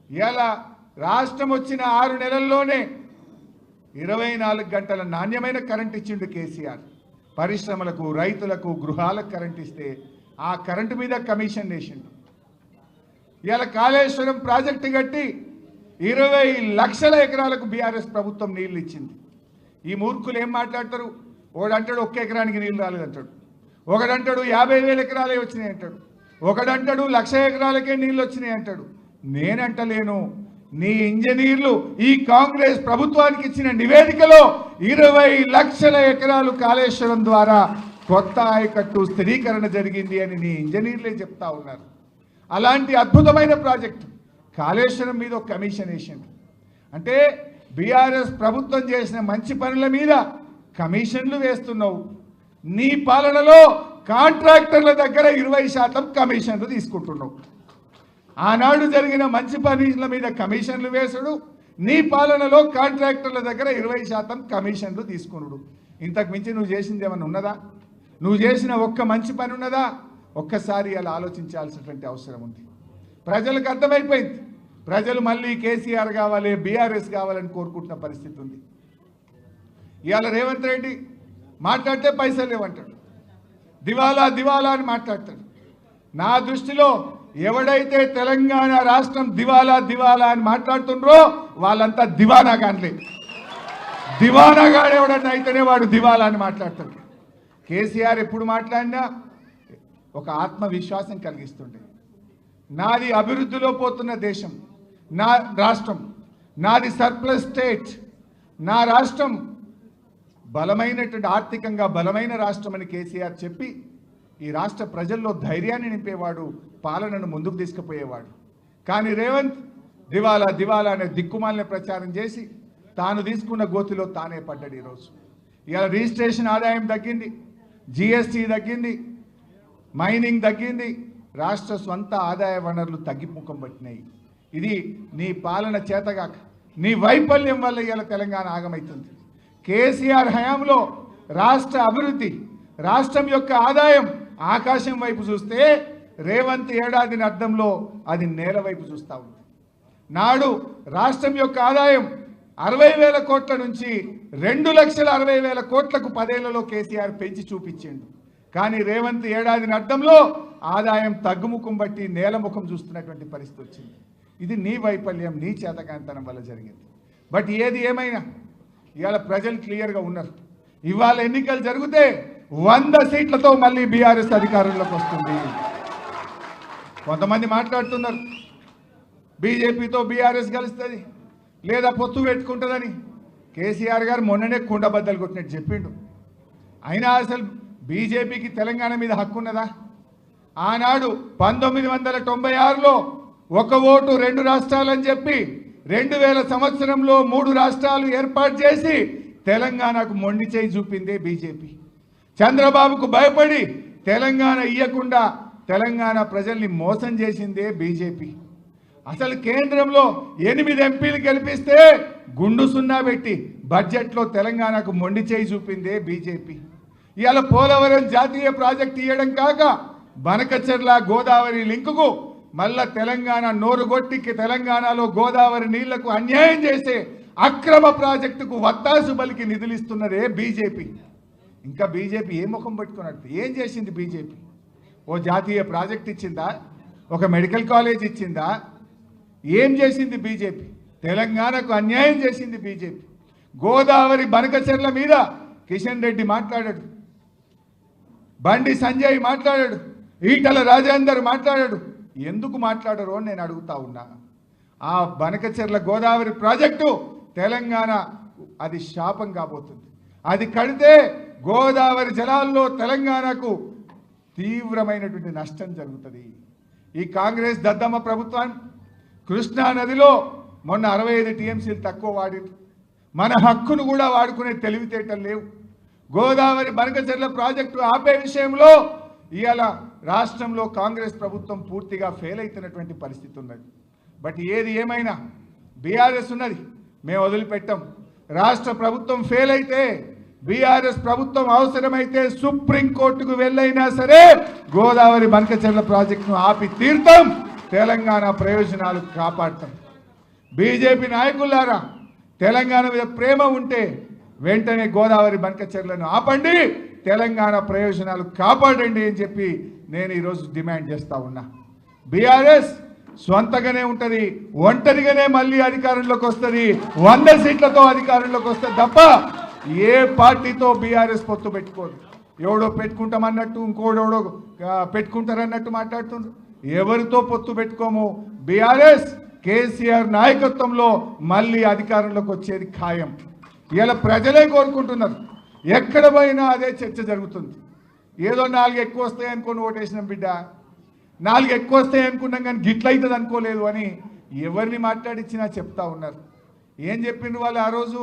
ఇవాళ రాష్ట్రం వచ్చిన 6 నెలల్లోనే 24 గంటల నాణ్యమైన కరెంట్ ఇచ్చిండు కేసీఆర్. పరిశ్రమలకు, రైతులకు, గృహాలకు కరెంట్ ఇస్తే ఆ కరెంటు మీద కమిషన్ వేసిండు. ఇవాళ కాళేశ్వరం ప్రాజెక్టు కట్టి 20 లక్షల ఎకరాలకు బీఆర్ఎస్ ప్రభుత్వం నీళ్లు ఇచ్చింది. ఈ మూర్ఖులు ఏం మాట్లాడతారు? ఒకడంటాడు 1 ఎకరానికి నీళ్ళు రాలేదంటాడు, ఒకడంటాడు 50,000 ఎకరాలే వచ్చినాయి అంటాడు, ఒకడంటాడు 1,00,000 ఎకరాలకే నీళ్ళు వచ్చినాయి అంటాడు. నేనంటలేను, నీ ఇంజనీర్లు ఈ కాంగ్రెస్ ప్రభుత్వానికి ఇచ్చిన నివేదికలో 20 లక్షల ఎకరాలు కాళేశ్వరం ద్వారా కొత్త ఆయకట్టు స్థిరీకరణ జరిగింది అని నీ ఇంజనీర్లే చెప్తా ఉన్నారు. అలాంటి అద్భుతమైన ప్రాజెక్టు కాళేశ్వరం మీద ఒక కమిషన్ వేసిండు. అంటే బీఆర్ఎస్ ప్రభుత్వం చేసిన మంచి పనుల మీద కమిషన్లు వేస్తున్నావు. నీ పాలనలో కాంట్రాక్టర్ల దగ్గర 20% కమిషన్లు తీసుకుంటున్నావు. ఆనాడు జరిగిన మంచి పనుల మీద కమిషన్లు వేసుడు, నీ పాలనలో కాంట్రాక్టర్ల దగ్గర 20% కమిషన్లు తీసుకున్నాడు. ఇంతకు మించి నువ్వు చేసింది ఏమన్నా ఉన్నదా? నువ్వు చేసిన ఒక్క మంచి పని ఉన్నదా? ఒక్కసారి అలా ఆలోచించాల్సినటువంటి అవసరం ఉంది. ప్రజలకు అర్థమైపోయింది. ప్రజలు మళ్ళీ కేసీఆర్ కావాలి, బీఆర్ఎస్ కావాలని కోరుకుంటున్న పరిస్థితి ఉంది. ఇవాళ రేవంత్ రెడ్డి మాట్లాడితే పైసలు లేవంటాడు, దివాలా దివాలా అని మాట్లాడతాడు. నా దృష్టిలో ఎవడైతే తెలంగాణ రాష్ట్రం దివాలా దివాలా అని మాట్లాడుతుండ్రో వాళ్ళంతా దివానా కానిలే. దివానాగాడు ఎవడన్నా అయితేనే వాడు దివాలా అని మాట్లాడతాడు. కేసీఆర్ ఎప్పుడు మాట్లాడినా ఒక ఆత్మవిశ్వాసం కలిగిస్తుండే. నాది అభివృద్ధిలో పోతున్న దేశం, నా రాష్ట్రం, నాది సర్ప్లస్ స్టేట్, నా రాష్ట్రం బలమైనటువంటి ఆర్థికంగా బలమైన రాష్ట్రం అని కేసీఆర్ చెప్పి ఈ రాష్ట్ర ప్రజల్లో ధైర్యాన్ని నింపేవాడు, పాలనను ముందుకు తీసుకుపోయేవాడు. కానీ రేవంత్ దివాలా దివాలా అనే దిక్కుమాలిన ప్రచారం చేసి తాను తీసుకున్న గోతిలో తానే పడ్డాడు. ఈరోజు ఇవాళ రిజిస్ట్రేషన్ ఆదాయం తగ్గింది, జిఎస్టీ తగ్గింది, మైనింగ్ తగ్గింది, రాష్ట్ర స్వంత ఆదాయ వనరులు తగ్గిముఖం పట్టినాయి. ఇది నీ పాలన చేతగాక, నీ వైఫల్యం వల్ల ఇవాళ తెలంగాణ ఆగమవుతుంది. కేసీఆర్ హయాంలో రాష్ట్ర అభివృద్ధి, రాష్ట్రం యొక్క ఆదాయం ఆకాశం వైపు చూస్తే రేవంత్ ఏడాదిని అర్థంలో అది నేల వైపు చూస్తూ ఉంది. నాడు రాష్ట్రం యొక్క ఆదాయం 60,000 కోట్ల నుంచి 2,60,000 కోట్లకు 10 ఏళ్లలో కేసీఆర్ పెంచి చూపించిండు. కానీ రేవంత్ ఏడాది అర్థంలో ఆదాయం తగ్గుముఖం బట్టి నేలముఖం చూస్తున్నటువంటి పరిస్థితి వచ్చింది. ఇది నీ వైఫల్యం, నీ చేతకాంతనం వల్ల జరిగింది. బట్ ఏది ఏమైనా ఇవాళ ప్రజలు క్లియర్గా ఉన్నారు. ఇవాళ ఎన్నికలు జరిగితే 100 సీట్లతో మళ్ళీ బీఆర్ఎస్ అధికారంలోకి వస్తుంది. కొంతమంది మాట్లాడుతున్నారు బీజేపీతో బీఆర్ఎస్ కలుస్తుంది లేదా పొత్తు పెట్టుకుంటుందని. కేసీఆర్ గారు మొన్ననే కుండబద్దలు కొట్టినట్టు చెప్పిండు. అయినా అసలు బీజేపీకి తెలంగాణ మీద హక్కు ఉన్నదా? ఆనాడు 1996లో 1 ఓటు 2 రాష్ట్రాలని చెప్పి 2000 సంవత్సరంలో 3 రాష్ట్రాలు ఏర్పాటు చేసి తెలంగాణకు మొండి చేయి చూపిందే బీజేపీ. చంద్రబాబుకు భయపడి తెలంగాణ ఇయ్యకుండా తెలంగాణ ప్రజల్ని మోసం చేసిందే బీజేపీ. అసలు కేంద్రంలో 8 ఎంపీలు గెలిపిస్తే గుండు సున్నా పెట్టి బడ్జెట్లో తెలంగాణకు మొండి చేయి చూపిందే బీజేపీ. ఇవాళ పోలవరం జాతీయ ప్రాజెక్టు ఇవ్వడం కాక బనకచెర్ల గోదావరి లింకుకు మళ్ళా తెలంగాణ నోరుగొట్టికి తెలంగాణలో గోదావరి నీళ్లకు అన్యాయం చేసే అక్రమ ప్రాజెక్టుకు వత్తాసు బలికి నిధులిస్తున్నదే బీజేపీ. ఇంకా బీజేపీ ఏ ముఖం పట్టుకున్నట్టు ఏం చేసింది బీజేపీ? ఓ జాతీయ ప్రాజెక్ట్ ఇచ్చిందా? ఒక మెడికల్ కాలేజ్ ఇచ్చిందా? ఏం చేసింది బీజేపీ? తెలంగాణకు అన్యాయం చేసింది బీజేపీ. గోదావరి బనకచెర్ల మీద కిషన్ రెడ్డి మాట్లాడాడు, బండి సంజయ్ మాట్లాడాడు, ఈటల రాజేందర్ మాట్లాడాడు. ఎందుకు మాట్లాడరు అని నేను అడుగుతా ఉన్నా. ఆ బనకచెర్ల గోదావరి ప్రాజెక్టు తెలంగాణ అది శాపం కాబోతుంది. అది కడితే గోదావరి జలాల్లో తెలంగాణకు తీవ్రమైనటువంటి నష్టం జరుగుతుంది. ఈ కాంగ్రెస్ దద్దమ్మ ప్రభుత్వం కృష్ణా నదిలో మొన్న 65 టీఎంసీలు తక్కువ వాడింది. మన హక్కును కూడా వాడుకునే తెలివితేటలు లేవు. గోదావరి బనకచెర్ల ప్రాజెక్టు ఆపే విషయంలో ఇవాళ రాష్ట్రంలో కాంగ్రెస్ ప్రభుత్వం పూర్తిగా ఫెయిల్ అవుతున్నటువంటి పరిస్థితి ఉన్నది. బట్ ఏది ఏమైనా బీఆర్ఎస్ ఉన్నది, మేము వదిలిపెట్టాం. రాష్ట్ర ప్రభుత్వం ఫెయిల్ అయితే బీఆర్ఎస్ ప్రభుత్వం అవసరమైతే సుప్రీంకోర్టుకు వెళ్ళైనా సరే గోదావరి బనకచెర్ల ప్రాజెక్టును ఆపి తీర్థం, తెలంగాణ ప్రయోజనాలు కాపాడతాం. బీజేపీ నాయకులారా, తెలంగాణ మీద ప్రేమ ఉంటే వెంటనే గోదావరి బనకచెర్లను ఆపండి, తెలంగాణ ప్రయోజనాలు కాపాడండి అని చెప్పి నేను ఈరోజు డిమాండ్ చేస్తా ఉన్నా. బీఆర్ఎస్ సొంతగానే ఉంటుంది, ఒంటరిగానే మళ్ళీ అధికారంలోకి వస్తుంది, 100 సీట్లతో అధికారంలోకి వస్తుంది తప్ప ఏ పార్టీతో బీఆర్ఎస్ పొత్తు పెట్టుకోదు. ఎవడో పెట్టుకుంటామన్నట్టు ఇంకోడెవడో పెట్టుకుంటారన్నట్టు మాట్లాడుతుండ్రు. ఎవరితో పొత్తు పెట్టుకోము. బీఆర్ఎస్ కేసీఆర్ నాయకత్వంలో మళ్ళీ అధికారంలోకి వచ్చేది ఖాయం. ఇలా ప్రజలే కోరుకుంటున్నారు. ఎక్కడ పోయినా అదే చర్చ జరుగుతుంది. ఏదో 4 ఎక్కువ వస్తాయి అనుకుని ఓటేసినాం బిడ్డ, 4 ఎక్కువ వస్తాయి అనుకున్నాం కానీ గిట్లయితుంది అనుకోలేదు అని ఎవరిని మాట్లాడించినా చెప్తా ఉన్నారు. ఏం చెప్పిండ్రు వాళ్ళు ఆ రోజు?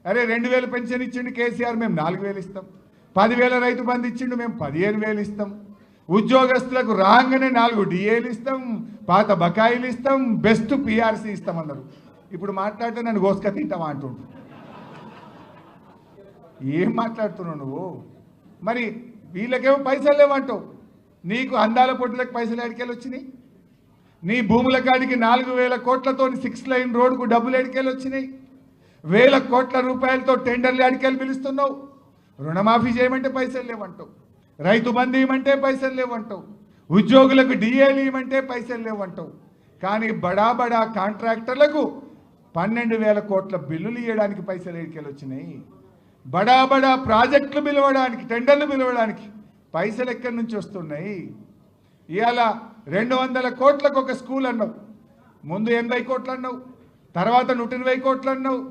అరే 2,000 పెన్షన్ ఇచ్చిండు కేసీఆర్, మేము 4,000 ఇస్తాం. 10,000 రైతు బంధు ఇచ్చిండు, మేము 15,000 ఇస్తాం. ఉద్యోగస్తులకు రాగానే 4 డిఏలు ఇస్తాం, పాత బకాయిలు ఇస్తాం, బెస్ట్ పిఆర్సీ ఇస్తామన్నారు. ఇప్పుడు మాట్లాడితే నన్ను గోసుక తింటామా అంటుండ్రు. ఏం మాట్లాడుతున్నావు నువ్వు? మరి వీళ్ళకేమో పైసలు లేవంటావు. నీకు అందాల పొట్టులకు పైసలు ఎడికెళ్ళి వచ్చినాయి? నీ భూముల కాడికి 4,000 కోట్లతో 6 లైన్ రోడ్డుకు డబ్బులు ఎడికెళ్ళి వచ్చినాయి? 1,000 కోట్ల రూపాయలతో టెండర్లు ఎడికెళ్ళి పిలుస్తున్నావు. రుణమాఫీ చేయమంటే పైసలు లేవంటావు, రైతు బంధు ఇవ్వమంటే పైసలు లేవంటావు, ఉద్యోగులకు డిఏలు ఇవ్వమంటే పైసలు లేవంటావు. కానీ బడా బడా కాంట్రాక్టర్లకు 12,000 కోట్ల బిల్లులు ఇవ్వడానికి పైసలు ఎడికెళ్ళి వచ్చినాయి. బడా బడా ప్రాజెక్టులు పిలవడానికి, టెండర్లు పిలవడానికి పైసలు ఎక్కడి నుంచి వస్తున్నాయి? ఇవాళ 200 కోట్లకు ఒక స్కూల్ అన్నావు, ముందు 80 కోట్లు అన్నావు, తర్వాత 120 కోట్లు అన్నావు,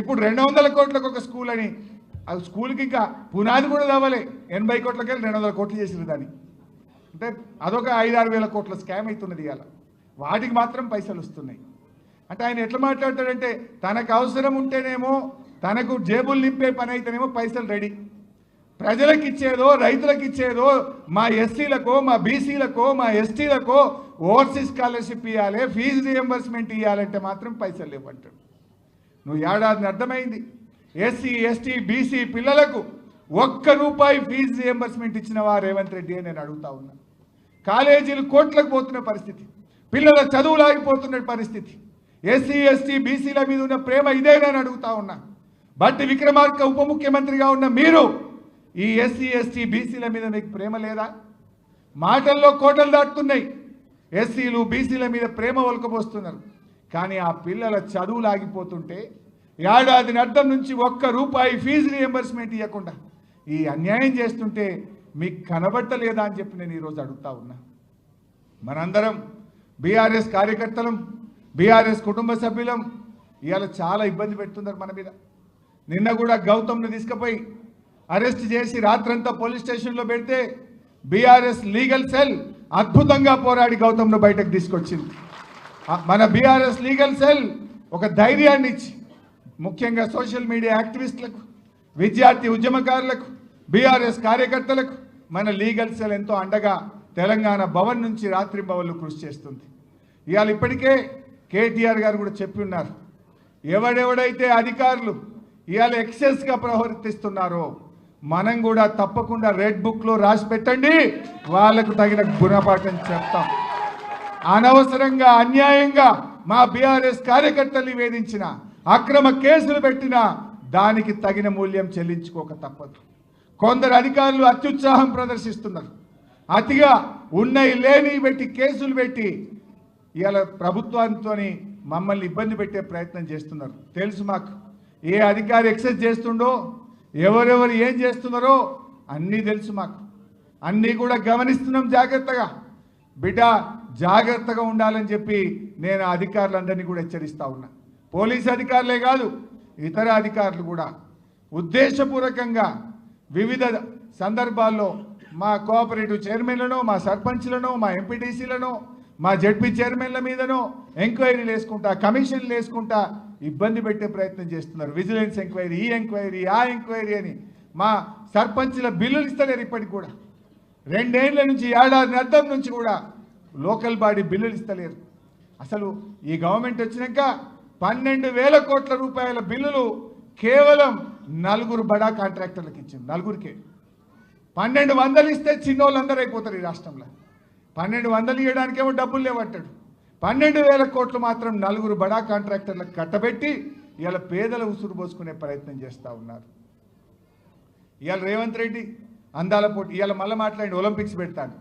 ఇప్పుడు 200 కోట్లకు ఒక స్కూల్ అని. ఆ స్కూల్కి ఇంకా పునాది కూడా తవ్వలే, 80 కోట్లకి వెళ్ళి 200 కోట్లు చేసిన దాన్ని. అంటే అదొక 5-6 వేల కోట్ల స్కామ్ అవుతున్నది. ఇవాళ వాటికి మాత్రం పైసలు వస్తున్నాయి. అంటే ఆయన ఎట్లా మాట్లాడతాడంటే తనకు అవసరం ఉంటేనేమో, తనకు జేబులు నింపే పని అయితేనేమో పైసలు రెడీ, ప్రజలకు ఇచ్చేదో రైతులకు ఇచ్చేదో, మా ఎస్సీలకో మా బీసీలకో మా ఎస్టీలకో ఓవర్సీస్ స్కాలర్షిప్ ఇవ్వాలి, ఫీజు రియంబర్స్మెంట్ ఇవ్వాలంటే మాత్రం పైసలు లేవంటాడు. నువ్వు ఏడాదిని అర్థమైంది. ఎస్సీ ఎస్టీ బీసీ పిల్లలకు ₹1 ఫీజు రియంబర్స్మెంట్ ఇచ్చినవా రేవంత్ రెడ్డి అని నేను అడుగుతా ఉన్నా. కాలేజీలు కోట్లకు పోతున్న పరిస్థితి, పిల్లల చదువులు ఆగిపోతున్న పరిస్థితి. ఎస్సీ ఎస్టీ బీసీల మీద ఉన్న ప్రేమ ఇదేనని అడుగుతా ఉన్నా. బట్టి విక్రమార్క ఉప ముఖ్యమంత్రిగా ఉన్న మీరు ఈ ఎస్సీ ఎస్టీ బీసీల మీద మీకు ప్రేమ లేదా? మాటల్లో కోటలు దాటుతున్నాయి. ఎస్సీలు బీసీల మీద ప్రేమ ఒలకపోస్తున్నారు. కానీ ఆ పిల్లల చదువులు ఆగిపోతుంటే ఏడాది అర్థం నుంచి ₹1 ఫీజు రియంబర్స్మెంట్ ఇవ్వకుండా ఈ అన్యాయం చేస్తుంటే మీకు కనబట్టలేదా అని చెప్పి నేను ఈరోజు అడుగుతా ఉన్నా. మనందరం బీఆర్ఎస్ కార్యకర్తలం, బీఆర్ఎస్ కుటుంబ సభ్యులం ఇవాళ చాలా ఇబ్బంది పెడుతున్నారు మన మీద. నిన్న కూడా గౌతమ్ను తీసుకుపోయి అరెస్ట్ చేసి రాత్రంతా పోలీస్ స్టేషన్లో పెడితే బీఆర్ఎస్ లీగల్ సెల్ అద్భుతంగా పోరాడి గౌతమ్ను బయటకు తీసుకొచ్చింది. మన బీఆర్ఎస్ లీగల్ సెల్ ఒక ధైర్యాన్ని ఇచ్చి ముఖ్యంగా సోషల్ మీడియా యాక్టివిస్టులకు, విద్యార్థి ఉద్యమకారులకు, బీఆర్ఎస్ కార్యకర్తలకు మన లీగల్ సెల్ ఎంతో అండగా తెలంగాణ భవన్ నుంచి రాత్రి భవన్లు కృషి చేస్తుంది. ఇవాళ ఇప్పటికే కేటీఆర్ గారు కూడా చెప్పి ఉన్నారు, ఎవడెవడైతే అధికారులు ఇవాళ ఎక్సెస్గా ప్రవర్తిస్తున్నారో మనం కూడా తప్పకుండా రెడ్ బుక్లో రాసి పెట్టండి, వాళ్ళకు తగిన గుణపాఠం చెప్తాం. అనవసరంగా అన్యాయంగా మా బీఆర్ఎస్ కార్యకర్తల్ని వేధించిన, అక్రమ కేసులు పెట్టిన దానికి తగిన మూల్యం చెల్లించుకోక తప్పదు. కొందరు అధికారులు అత్యుత్సాహం ప్రదర్శిస్తున్నారు. అతిగా ఉన్నాయి లేని పెట్టి కేసులు పెట్టి ఇవాళ ప్రభుత్వంతో మమ్మల్ని ఇబ్బంది పెట్టే ప్రయత్నం చేస్తున్నారు. తెలుసు మాకు ఏ అధికారి ఎక్సెస్ చేస్తుండో, ఎవరెవరు ఏం చేస్తున్నారో అన్నీ తెలుసు మాకు. అన్నీ కూడా గమనిస్తున్నాం జాగ్రత్తగా. బిడ్డ జాగ్రత్తగా ఉండాలని చెప్పి నేను అధికారులందరినీ కూడా హెచ్చరిస్తా ఉన్నా. పోలీసు అధికారులే కాదు, ఇతర అధికారులు కూడా ఉద్దేశపూర్వకంగా వివిధ సందర్భాల్లో మా కోఆపరేటివ్ చైర్మన్లను, మా సర్పంచ్లను, మా ఎంపీటీసీలను, మా జడ్పీ చైర్మన్ల మీదనో ఎంక్వైరీలు వేసుకుంటా, కమిషన్లు వేసుకుంటా ఇబ్బంది పెట్టే ప్రయత్నం చేస్తున్నారు. విజిలెన్స్ ఎంక్వైరీ, ఈ ఎంక్వైరీ, ఆ ఎంక్వైరీ అని మా సర్పంచ్ల బిల్లులు ఇస్తలేరు. ఇప్పటికి కూడా 2 ఏళ్ల నుంచి, ఏడాది అర్థం నుంచి కూడా లోకల్ బాడీ బిల్లులు ఇస్తలేరు. అసలు ఈ గవర్నమెంట్ వచ్చినాక 12,000 కోట్ల రూపాయల బిల్లులు కేవలం 4 బడా కాంట్రాక్టర్లకు ఇచ్చింది. 4కే 1,200 ఇస్తే చిన్నోళ్ళందరూ అయిపోతారు ఈ రాష్ట్రంలో. 1,200 ఇవ్వడానికేమో డబ్బులు లేవంటాడు. 12,000 కోట్లు మాత్రం 4 బడా కాంట్రాక్టర్లకు కట్టబెట్టి ఇవాళ పేదల ఉసురు పోసుకునే ప్రయత్నం చేస్తూ ఉన్నారు. ఇవాళ రేవంత్ రెడ్డి అందాల పోటీ ఇవాళ మళ్ళీ మాట్లాడి ఒలింపిక్స్ పెడతాను.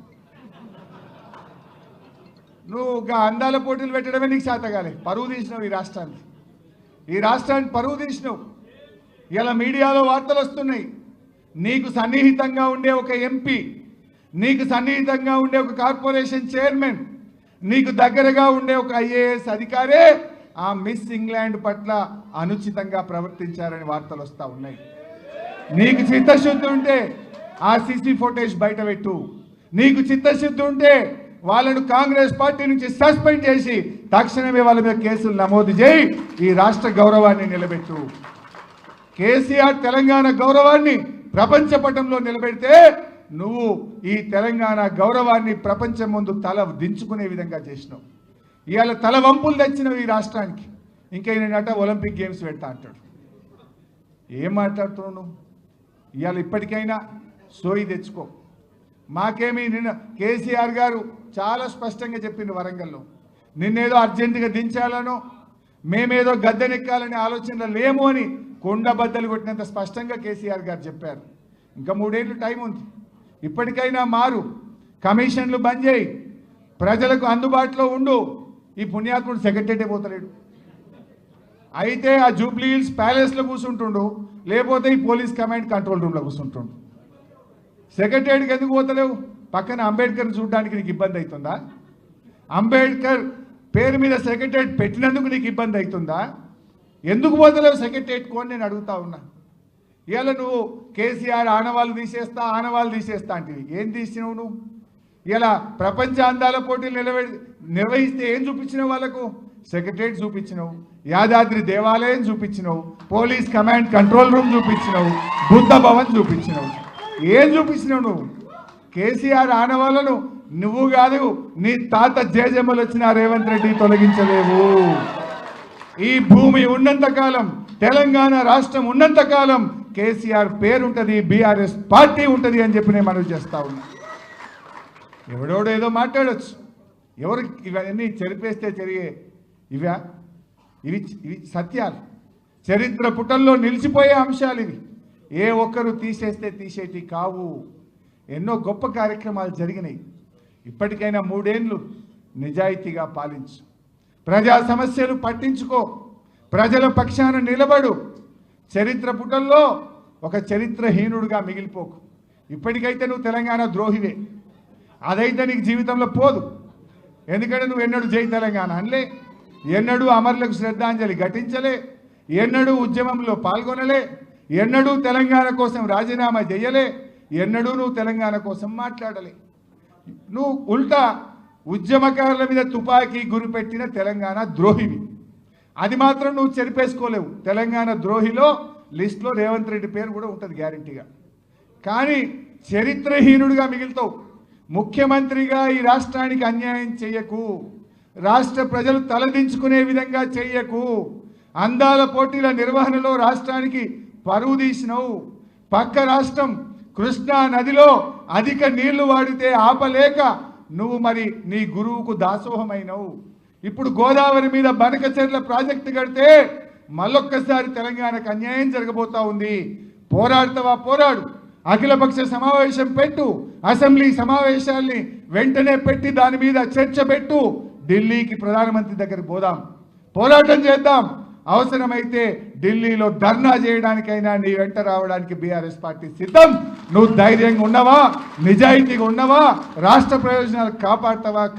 నువ్వు అందాల పోటీలు పెట్టడమే నీకు చేతగాలే. పరువు తీసినావు ఈ రాష్ట్రాన్ని పరువు తీసినావు. ఇలా మీడియాలో వార్తలు వస్తున్నాయి. నీకు సన్నిహితంగా ఉండే ఒక ఎంపీ, నీకు సన్నిహితంగా ఉండే ఒక కార్పొరేషన్ చైర్మన్, నీకు దగ్గరగా ఉండే ఒక ఐఏఎస్ అధికారే ఆ మిస్ ఇంగ్లాండ్ పట్ల అనుచితంగా ప్రవర్తించారని వార్తలు వస్తూ ఉన్నాయి. నీకు చిత్తశుద్ధి ఉంటే ఆ సీసీ ఫుటేజ్ బయట పెట్టు. నీకు చిత్తశుద్ధి ఉంటే వాళ్ళను కాంగ్రెస్ పార్టీ నుంచి సస్పెండ్ చేసి తక్షణమే వాళ్ళ మీద కేసులు నమోదు చేయి. ఈ రాష్ట్ర గౌరవాన్ని నిలబెట్టు. కేసీఆర్ తెలంగాణ గౌరవాన్ని ప్రపంచ పటంలో నిలబెడితే నువ్వు ఈ తెలంగాణ గౌరవాన్ని ప్రపంచం ముందు తల దించుకునే విధంగా చేసినావు. ఇవాళ తల వంపులు తెచ్చినావు ఈ రాష్ట్రానికి. ఇంకా ఈయనట ఒలింపిక్ గేమ్స్ పెడతా అంటాడు. ఏం మాట్లాడుతున్నావు నువ్వు? ఇవాళ ఇప్పటికైనా సోయి తెచ్చుకో. మాకేమీ నిన్న కేసీఆర్ గారు చాలా స్పష్టంగా చెప్పింది వరంగల్లో, నిన్నేదో అర్జెంటుగా దించాలనో మేమేదో గద్దెనెక్కాలనే ఆలోచనలో లేము అని కొండ బద్దలు కొట్టినంత స్పష్టంగా కేసీఆర్ గారు చెప్పారు. ఇంకా 3 ఏళ్ళు టైం ఉంది. ఇప్పటికైనా మారు, కమిషన్లు బంద్ చేయి, ప్రజలకు అందుబాటులో ఉండు. ఈ పుణ్యాత్ముడు సెక్రటరీ పోతలేడు. అయితే ఆ జూబ్లీ హిల్స్ ప్యాలెస్లో కూర్చుంటుండు, లేకపోతే ఈ పోలీస్ కమాండ్ కంట్రోల్ రూమ్లో కూర్చుంటుండు. సెక్రటరీకి ఎందుకు పోతలేవు? పక్కన అంబేద్కర్ని చూడడానికి నీకు ఇబ్బంది అవుతుందా? అంబేద్కర్ పేరు మీద సెక్రటరీ పెట్టినందుకు నీకు ఇబ్బంది అవుతుందా? ఎందుకు పోతలేవు సెక్రటరీకి అని నేను అడుగుతా ఉన్నా. ఇవాళ నువ్వు కేసీఆర్ ఆనవాళ్ళు తీసేస్తా అంటివి. ఏం తీసినావు నువ్వు? ఇలా ప్రపంచ అందాల పోటీలు నిర్వహిస్తే ఏం చూపించినావు వాళ్ళకు? సెక్రటరీ చూపించినావు, యాదాద్రి దేవాలయం చూపించినావు, పోలీస్ కమాండ్ కంట్రోల్ రూమ్ చూపించినావు, బుద్ధ భవన్ చూపించినావు. ఏం చూపించినావు నువ్వు? కేసీఆర్ ఆనవాళ్ళను నువ్వు కాదు, నీ తాత జేజమ్మలు వచ్చిన రేవంత్ రెడ్డి తొలగించలేవు. ఈ భూమి ఉన్నంతకాలం, తెలంగాణ రాష్ట్రం ఉన్నంతకాలం కేసీఆర్ పేరుంటుంది, బీఆర్ఎస్ పార్టీ ఉంటుంది అని చెప్పి నేను మనవి చేస్తా ఉన్నా. ఎవడోడో ఏదో మాట్లాడచ్చు. ఎవరు ఇవన్నీ చెరిపేస్తే జరిగే ఇవా? ఇవి సత్యాలు, చరిత్ర పుటల్లో నిలిచిపోయే అంశాలు ఇవి. ఏ ఒక్కరు తీసేస్తే తీసేటి కావు. ఎన్నో గొప్ప కార్యక్రమాలు జరిగినాయి. ఇప్పటికైనా 3 ఏళ్ళు నిజాయితీగా పాలించు, ప్రజా సమస్యలు పట్టించుకో, ప్రజల పక్షాన నిలబడు. చరిత్ర పుటల్లో ఒక చరిత్రహీనుడుగా మిగిలిపోకు. ఇప్పటికైతే నువ్వు తెలంగాణ ద్రోహివే, అదైతే నీకు జీవితంలో పోదు. ఎందుకంటే నువ్వు ఎన్నడూ జై తెలంగాణ అనలే, ఎన్నడూ అమరులకు శ్రద్ధాంజలి ఘటించలే, ఎన్నడూ ఉద్యమంలో పాల్గొనలే, ఎన్నడూ తెలంగాణ కోసం రాజీనామా చేయలే, ఎన్నడూ నువ్వు తెలంగాణ కోసం మాట్లాడలే. నువ్వు ఉల్టా ఉద్యమకారుల మీద తుపాకీ గురిపెట్టిన తెలంగాణ ద్రోహివి. అది మాత్రం నువ్వు చెరిపేసుకోలేవు. తెలంగాణ ద్రోహిలో లిస్టులో రేవంత్ రెడ్డి పేరు కూడా ఉంటుంది గ్యారంటీగా. కానీ చరిత్రహీనుడిగా మిగులుతావు. ముఖ్యమంత్రిగా ఈ రాష్ట్రానికి అన్యాయం చెయ్యకు, రాష్ట్ర ప్రజలు తలదించుకునే విధంగా చెయ్యకు. అందాల పోటీల నిర్వహణలో రాష్ట్రానికి పరువు తీసినవు. పక్క రాష్ట్రం కృష్ణా నదిలో అధిక నీళ్లు వాడితే ఆపలేక నువ్వు మరి నీ గురువుకు దాసోహమైనవు. ఇప్పుడు గోదావరి మీద బనకచెర్ల ప్రాజెక్టు కడితే మళ్ళొక్కసారి తెలంగాణకు అన్యాయం జరగబోతా ఉంది. పోరాడతావా? పోరాడు. అఖిలపక్ష సమావేశం పెట్టు, అసెంబ్లీ సమావేశాల్ని వెంటనే పెట్టి దాని మీద చర్చ పెట్టు. ఢిల్లీకి ప్రధానమంత్రి దగ్గరికి పోదాం, పోరాటం చేద్దాం. అవసరమైతే ఢిల్లీలో ధర్నా చేయడానికైనా నీ వెంట రావడానికి బీఆర్ఎస్ పార్టీ సిద్ధం. నువ్వు ధైర్యంగా ఉన్నవా, నిజాయితీగా ఉన్నవా, రాష్ట్ర ప్రయోజనాలు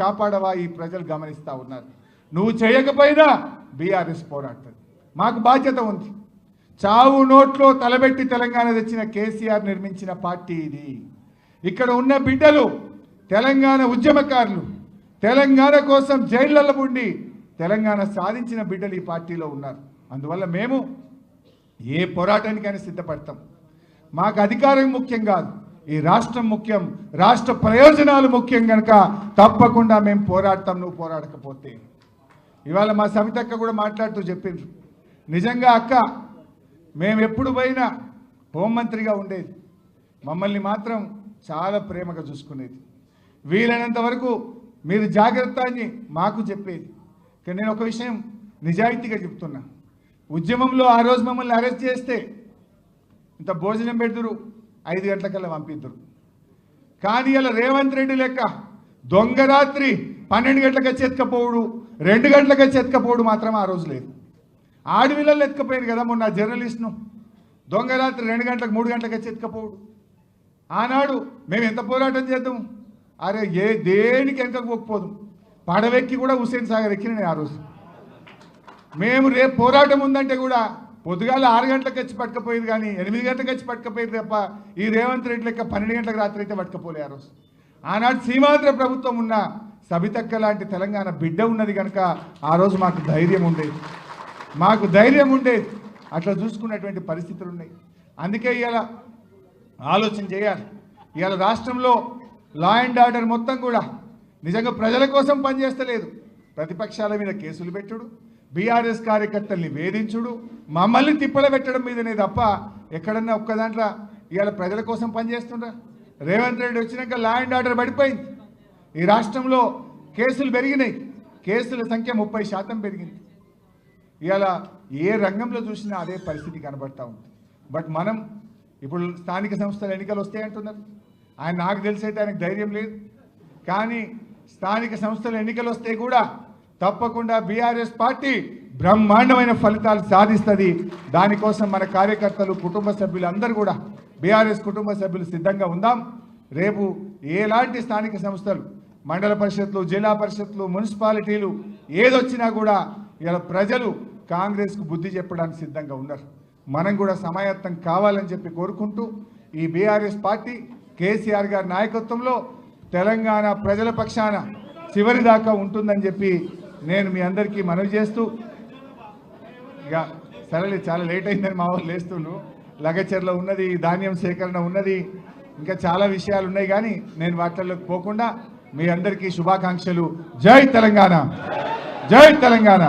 కాపాడవా ఈ ప్రజలు గమనిస్తూ ఉన్నారు. నువ్వు చేయకపోయినా బీఆర్ఎస్ పోరాడుతుంది. మాకు బాధ్యత ఉంది. చావు నోట్లో తలబెట్టి తెలంగాణ తెచ్చిన కేసీఆర్ నిర్మించిన పార్టీ ఇది. ఇక్కడ ఉన్న బిడ్డలు తెలంగాణ ఉద్యమకారులు, తెలంగాణ కోసం జైళ్లలో ఉండి తెలంగాణ సాధించిన బిడ్డలు ఈ పార్టీలో ఉన్నారు. అందువల్ల మేము ఏ పోరాటానికైనా సిద్ధపడతాం. మాకు అధికారం ముఖ్యం కాదు, ఈ రాష్ట్రం ముఖ్యం, రాష్ట్ర ప్రయోజనాలు ముఖ్యం కనుక తప్పకుండా మేము పోరాడతాం. నువ్వు పోరాడకపోతే. ఇవాళ మా సవితక్క కూడా మాట్లాడుతూ చెప్పిండ్రు, నిజంగా అక్క మేము ఎప్పుడు పోయినా హోంమంత్రిగా ఉండేది, మమ్మల్ని మాత్రం చాలా ప్రేమగా చూసుకునేది. వీలైనంత వరకు మీరు జాగ్రత్త అని మాకు చెప్పేది. కానీ నేను ఒక విషయం నిజాయితీగా చెప్తున్నా, ఉద్యమంలో ఆ రోజు మమ్మల్ని అరెస్ట్ చేస్తే ఇంత భోజనం పెడుతురు, 5 గంటలకల్లా పంపిద్దరు. కానీ ఇలా రేవంత్ రెడ్డి లెక్క దొంగ రాత్రి 12 గంటలకు వచ్చి ఎత్తుకపోవడు, 2 గంటలకు వచ్చి ఎత్తుకపోవడు మాత్రం ఆ రోజు లేదు. ఆడవిల్లలు ఎత్తుకపోయారు కదా మొన్న జర్నలిస్ట్ను, దొంగ రాత్రి 2 గంటలకు 3 గంటలకు వచ్చి ఎత్తుకపోవడు. ఆనాడు మేము ఎంత పోరాటం చేద్దాం, అరే దేనికి వెనకకు పోకపోదు, పడవెక్కి కూడా హుస్సేన్ సాగర్ ఎక్కిన ఆ రోజు. మేము రేపు పోరాటం ఉందంటే కూడా పొద్దుగాల 6 గంటలకు వచ్చి పట్టుకపోయేది, కానీ 8 గంటలకు వచ్చి పట్టుకపోయేది తప్ప ఈ రేవంత్ రెడ్డి లెక్క 12 గంటలకు రాత్రి అయితే పట్టుకపోలే ఆ రోజు. ఆనాడు సీమాంధ్ర ప్రభుత్వం ఉన్న సబితక్క లాంటి తెలంగాణ బిడ్డ ఉన్నది కనుక ఆ రోజు మాకు ధైర్యం ఉండేది, అట్లా చూసుకున్నటువంటి పరిస్థితులు ఉన్నాయి. అందుకే ఇవాళ ఆలోచన చేయాలి. ఇవాళ రాష్ట్రంలో లా అండ్ ఆర్డర్ మొత్తం కూడా నిజంగా ప్రజల కోసం పనిచేస్తలేదు. ప్రతిపక్షాల మీద కేసులు పెట్టుడు, బీఆర్ఎస్ కార్యకర్తల్ని వేధించుడు, మమ్మల్ని తిప్పల పెట్టడం మీదనే తప్ప ఎక్కడన్నా ఒక్క దాంట్లో ఇవాళ ప్రజల కోసం పనిచేస్తుండ్రా? రేవంత్ రెడ్డి వచ్చినాక లా అండ్ ఆర్డర్ పడిపోయింది. ఈ రాష్ట్రంలో కేసులు పెరిగినాయి, కేసుల సంఖ్య 30% పెరిగింది. ఇవాళ ఏ రంగంలో చూసినా అదే పరిస్థితి కనబడతా ఉంది. బట్ మనం ఇప్పుడు స్థానిక సంస్థల ఎన్నికలు వస్తాయంటున్నారు. ఆయన నాకు తెలిసైతే ఆయనకు ధైర్యం లేదు. కానీ స్థానిక సంస్థల ఎన్నికలు వస్తే కూడా తప్పకుండా బీఆర్ఎస్ పార్టీ బ్రహ్మాండమైన ఫలితాలు సాధిస్తుంది. దానికోసం మన కార్యకర్తలు, కుటుంబ సభ్యులు అందరూ కూడా, బీఆర్ఎస్ కుటుంబ సభ్యులు సిద్ధంగా ఉందాం. రేపు ఎలాంటి స్థానిక సంస్థలు, మండల పరిషత్లు, జిల్లా పరిషత్లు, మున్సిపాలిటీలు ఏదొచ్చినా కూడా ఇలా ప్రజలు కాంగ్రెస్కు బుద్ధి చెప్పడానికి సిద్ధంగా ఉన్నారు. మనం కూడా సమాయత్తం కావాలని చెప్పి కోరుకుంటూ ఈ బీఆర్ఎస్ పార్టీ కేసీఆర్ గారి నాయకత్వంలో తెలంగాణ ప్రజల పక్షాన చివరి దాకా ఉంటుందని చెప్పి నేను మీ అందరికీ మనవి చేస్తూ, ఇక సరేలే చాలా లేట్ అయిందని మా వాళ్ళు లేస్తుండ్రు, లగచర్లో ఉన్నది, ధాన్యం సేకరణ ఉన్నది, ఇంకా చాలా విషయాలు ఉన్నాయి. కానీ నేను వాటిల్లోకి పోకుండా మీ అందరికీ శుభాకాంక్షలు. జై తెలంగాణ, జై తెలంగాణ.